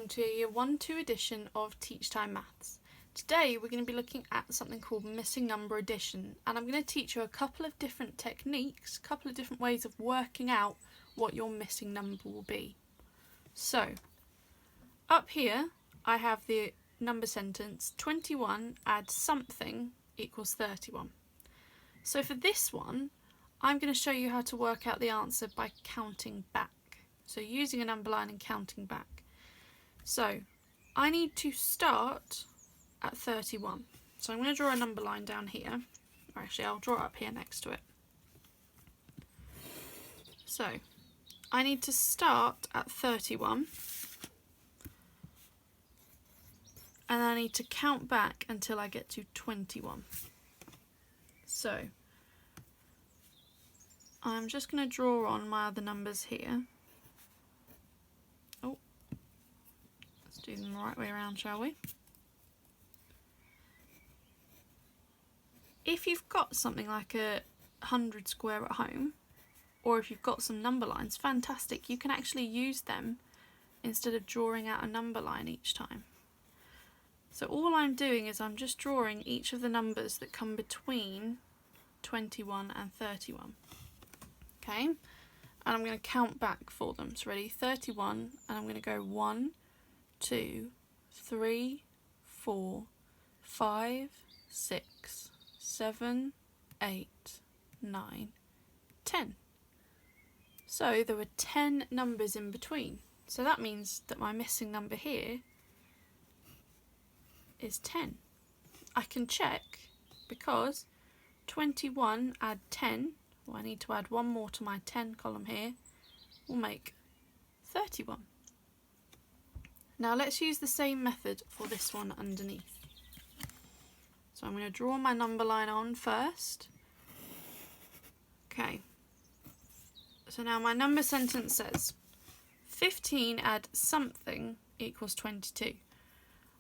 welcome to a Year 1-2 edition of Teach Time Maths. Today we're going to be looking at something called missing number addition, and I'm going to teach you a couple of different techniques, a couple of different ways of working out what your missing number will be. So, up here I have the number sentence 21 add something equals 31. So for this one, I'm going to show you how to work out the answer by counting back. So using a number line and counting back. So I need to start at 31. So I'm going to draw a number line down here. Or actually I'll draw it up here next to it. So I need to start at 31. And I need to count back until I get to 21. So I'm just going to draw on my other numbers here. Oh, let's do them the right way around, shall we? If you've got something like a 100 square at home, or if you've got some number lines, fantastic, you can actually use them instead of drawing out a number line each time. So all I'm doing is I'm just drawing each of the numbers that come between 21 and 31. Okay, and I'm going to count back for them. So ready, 31, and I'm going to go 1, 2, 3, 4, 5, 6, 7, 8, 9, 10. So there were 10 numbers in between. So that means that my missing number here is 10. I can check because 21 add 10, well, I need to add one more to my 10 column here, will make 31. Now let's use the same method for this one underneath. So I'm going to draw my number line on first. Okay, so now my number sentence says 15 add something equals 22.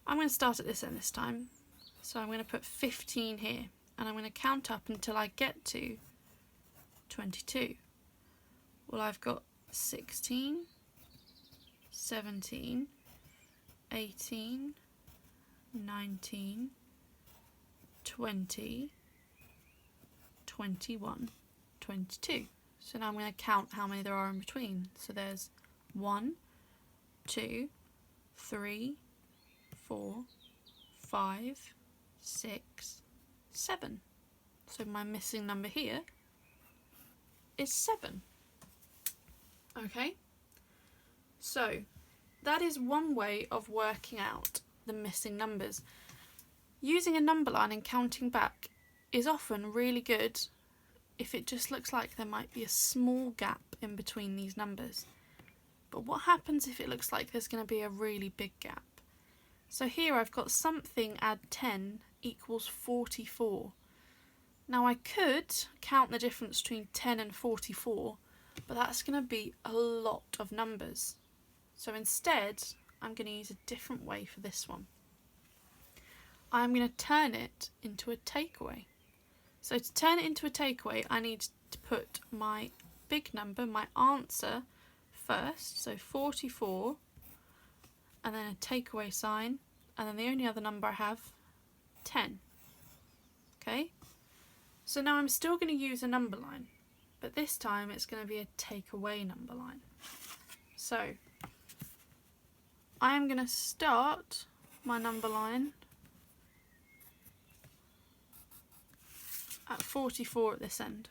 I'm going to start at this end this time, so I'm going to put 15 here, and I'm going to count up until I get to 22. Well, I've got 16, 17, 18, 19, 20, 21, 22. So now I'm going to count how many there are in between. So there's 1, 2, 3, 4, 5, 6, 7. So my missing number here is 7. Okay, so that is one way of working out the missing numbers. Using a number line and counting back is often really good if it just looks like there might be a small gap in between these numbers. But what happens if it looks like there's going to be a really big gap? So here I've got something add 10 equals 44. Now I could count the difference between 10 and 44, but that's going to be a lot of numbers. So instead, I'm going to use a different way for this one. I'm going to turn it into a takeaway. So to turn it into a takeaway, I need to put my big number, my answer, first. So 44, and then a takeaway sign, and then the only other number I have, 10. Okay? So now I'm still going to use a number line, but this time it's going to be a takeaway number line. So I am going to start my number line at 44 at this end.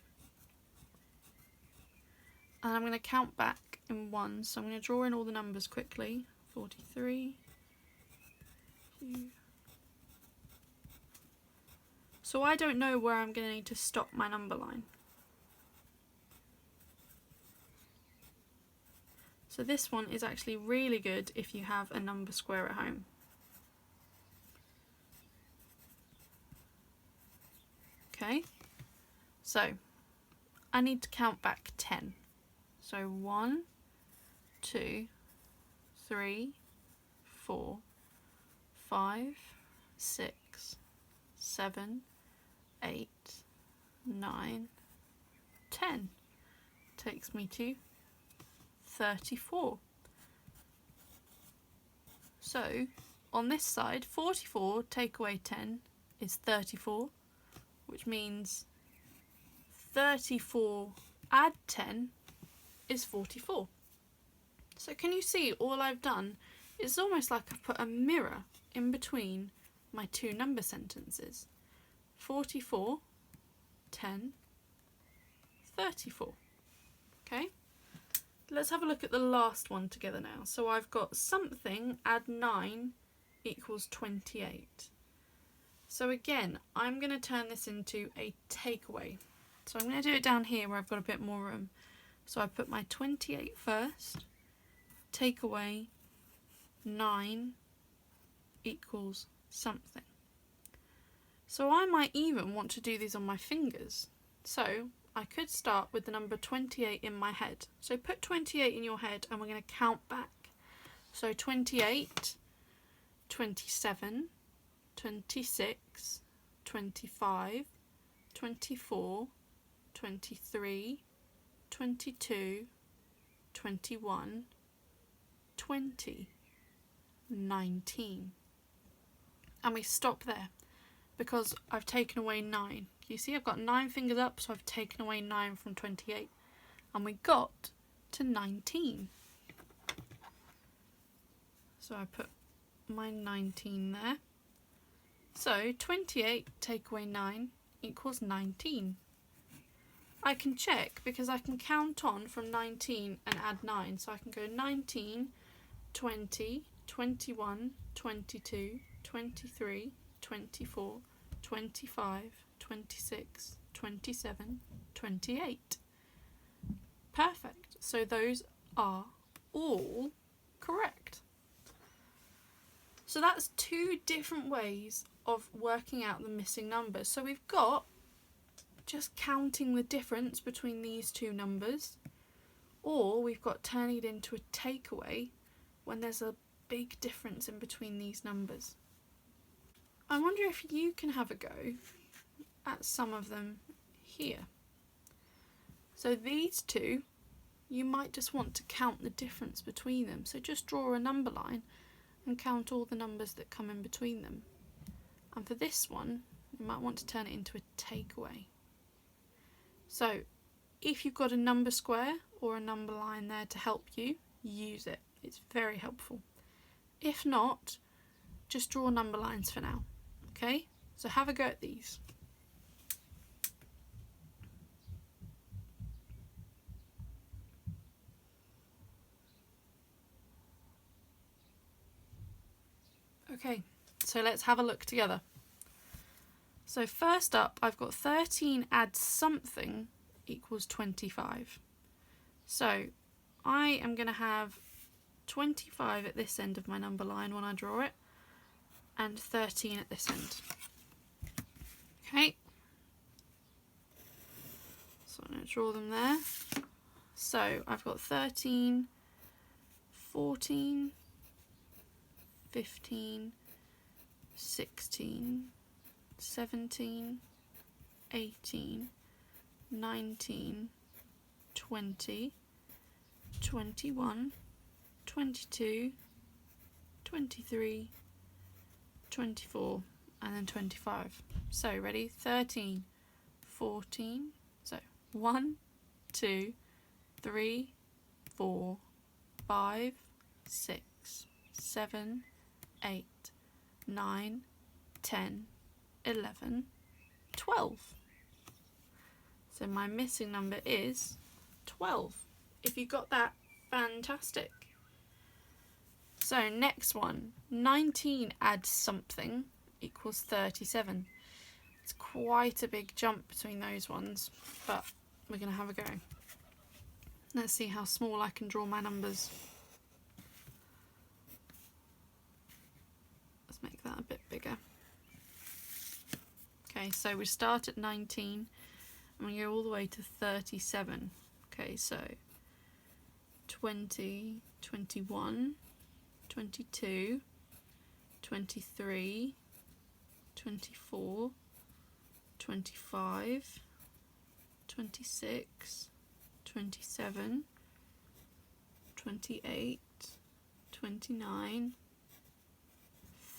And I'm going to count back in ones, so I'm going to draw in all the numbers quickly. 43. So I don't know where I'm going to need to stop my number line. So this one is actually really good if you have a number square at home. Okay, so I need to count back 10. So 1, 2, 3, 4, 5, 6, 7, 8, 9, 10. Takes me to 34. So on this side, 44 take away 10 is 34, which means 34 add 10 is 44. So can you see all I've done? It's almost like I've put a mirror in between my two number sentences. 44, 10, 34. Okay, let's have a look at the last one together now. So I've got something add 9 equals 28. So again, I'm going to turn this into a takeaway. So I'm going to do it down here where I've got a bit more room. So I put my 28 first, take away 9 equals something. So I might even want to do these on my fingers. So I could start with the number 28 in my head. So put 28 in your head and we're going to count back. So 28, 27, 26, 25, 24, 23, 22, 21, 20, 19. And we stop there because I've taken away 9. You see I've got 9 fingers up, so I've taken away 9 from 28. And we got to 19. So I put my 19 there. So 28 take away 9 equals 19. I can check because I can count on from 19 and add 9. So I can go 19, 20, 21, 22, 23, 24, 25, 26, 27, 28. Perfect. So those are all correct. So that's 2 different ways of working out the missing numbers. So we've got just counting the difference between these 2 numbers, or we've got turning it into a takeaway when there's a big difference in between these numbers. I wonder if you can have a go at some of them here. So these 2, you might just want to count the difference between them. So just draw a number line and count all the numbers that come in between them. And for this one, you might want to turn it into a takeaway. So if you've got a number square or a number line there to help you, use it. It's very helpful. If not, just draw number lines for now. Okay, so have a go at these. Okay, so let's have a look together. So first up, I've got 13 add something equals 25. So I am going to have 25 at this end of my number line when I draw it, and 13 at this end. Okay, so I'm going to draw them there. So I've got 13, 14, 15, 16, 17, 18, 19, 20, 21, 22, 23, 24, and then 25. So ready? 13, 14, so 1, 2, 3, 4, 5, 6, 7, 8, 9, 10, 11, 12. So my missing number is 12. If you got that, fantastic. So next one, 19 add something equals 37. It's quite a big jump between those ones, but we're going to have a go. Let's see how small I can draw my numbers. Let's make that a bit bigger. Okay, so we start at 19 and we go all the way to 37. Okay, so 20, 21, 22, 23, 24, 25, 26, 27, 28, 29,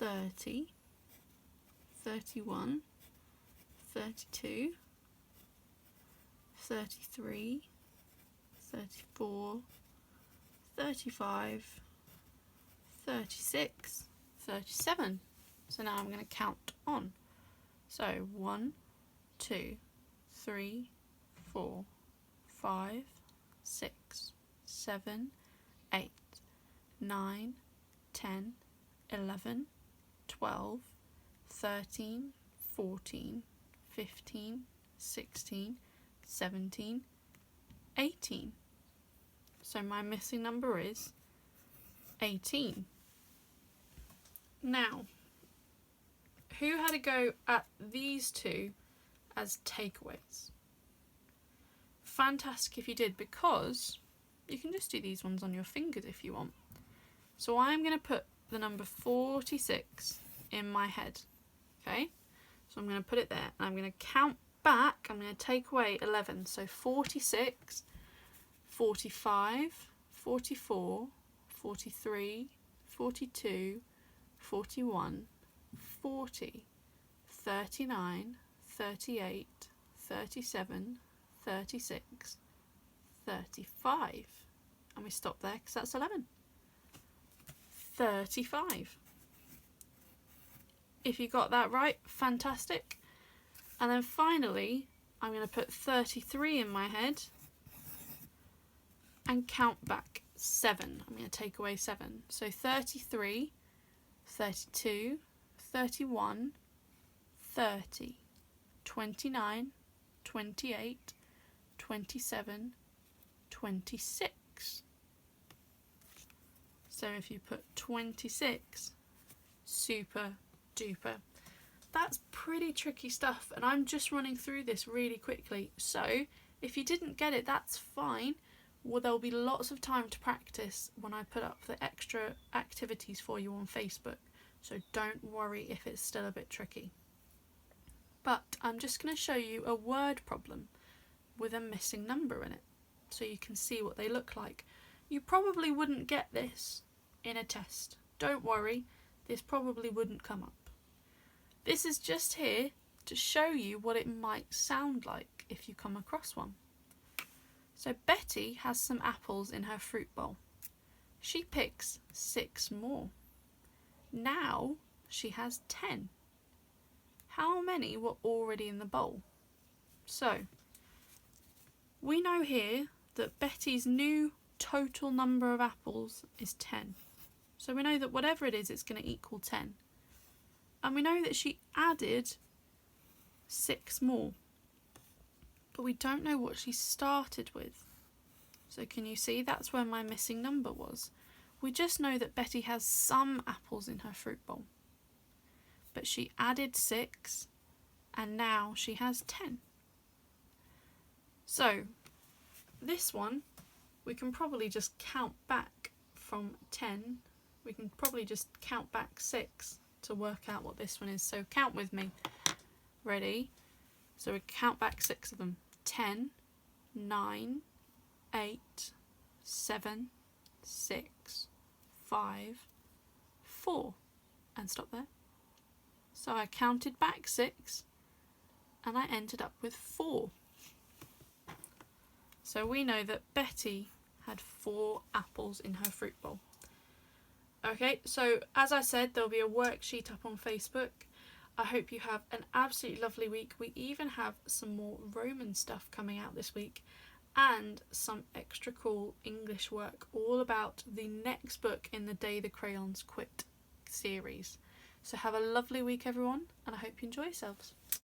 30, 31, 32, 33, 34, 35, 36, 37. So now I'm going to count on. So 1, 2, 3, 4, 5, 6, 7, 8, 9, 10, 11, 12, 13, 14, 15, 16, 17, 18. So my missing number is 18. Now, who had a go at these two as takeaways? Fantastic if you did, because you can just do these ones on your fingers if you want. So I'm going to put the number 46 in my head. Okay, so I'm going to put it there and I'm going to count back. I'm going to take away 11. So 46, 45, 44, 43, 42, 41, 40, 39, 38, 37, 36, 35. And we stop there because that's 11. 35. If you got that right, fantastic. And then finally, I'm going to put 33 in my head and count back 7. I'm going to take away 7. So 33, 32, 31, 30, 29, 28, 27, 26. So if you put 26, super duper. That's pretty tricky stuff, and I'm just running through this really quickly. So if you didn't get it, that's fine. Well, there'll be lots of time to practice when I put up the extra activities for you on Facebook. So don't worry if it's still a bit tricky. But I'm just going to show you a word problem with a missing number in it, so you can see what they look like. You probably wouldn't get this in a test. Don't worry, this probably wouldn't come up. This is just here to show you what it might sound like if you come across one. So Betty has some apples in her fruit bowl. She picks 6 more. Now she has 10. How many were already in the bowl? So we know here that Betty's new total number of apples is 10. So we know that whatever it is, it's going to equal 10. And we know that she added 6 more. But we don't know what she started with. So can you see that's where my missing number was? We just know that Betty has some apples in her fruit bowl. But she added 6 and now she has 10. So this one, we can probably just count back from 10. We can probably just count back 6 to work out what this one is. So count with me. Ready? So we count back 6 of them. 10, 9, 8, 7, 6, 5, 4. And stop there. So I counted back 6 and I ended up with 4. So we know that Betty had 4 apples in her fruit bowl. Okay, so as I said, there'll be a worksheet up on Facebook. I hope you have an absolutely lovely week. We even have some more Roman stuff coming out this week and some extra cool English work all about the next book in the Day the Crayons Quit series. So have a lovely week, everyone, and I hope you enjoy yourselves.